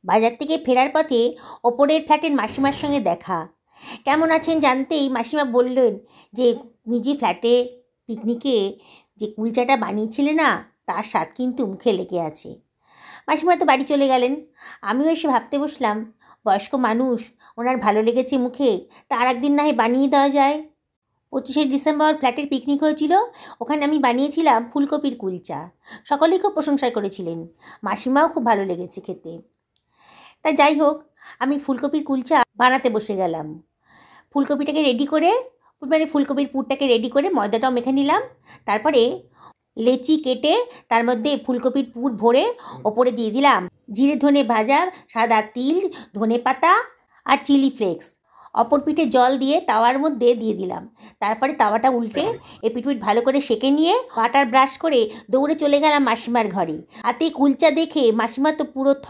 বাজার থেকে ফেরার পথে ওপরের ফ্ল্যাটের মাসিমার সঙ্গে দেখা। কেমন আছেন জানতেই মাসিমা বললেন যে মিজি ফ্ল্যাটে পিকনিকে যে কুলচাটা বানিয়েছিলে না, তার স্বাদ কিন্তু মুখে লেগে আছে। মাসিমা তো বাড়ি চলে গেলেন। আমিও এসে ভাবতে বসলাম, বয়স্ক মানুষ, ওনার ভালো লেগেছে মুখে, তা আর একদিন না হয় বানিয়ে দেওয়া যায়। 25শে ডিসেম্বর ফ্ল্যাটের পিকনিক হয়েছিল, ওখানে আমি বানিয়েছিলাম ফুলকপির কুলচা। সকলেই খুব প্রশংসা করেছিলেন, মাসিমাও খুব ভালো লেগেছে খেতে। তা যাই হোক, আমি ফুলকপির কুলচা বানাতে বসে গেলাম। ফুলকপিটাকে রেডি করে, মানে ফুলকপির পুরটাকে রেডি করে ময়দাটাও মেখে নিলাম। তারপরে লেচি কেটে তার মধ্যে ফুলকপির পুর ভরে ওপরে দিয়ে দিলাম জিরে ধনে ভাজা সাদা তিল, ধনে পাতা আর চিলি ফ্লেক্স। অপর পিঠে জল দিয়ে তাওয়ার মধ্যে দিয়ে দিলাম। তারপরে তাওয়াটা উল্টে এপিটপিট ভালো করে সেঁকে নিয়ে বাটার ব্রাশ করে দৌড়ে চলে গেলাম মাসিমার ঘরে। হাতে কুলচা দেখে মাসিমা তো পুরো থ।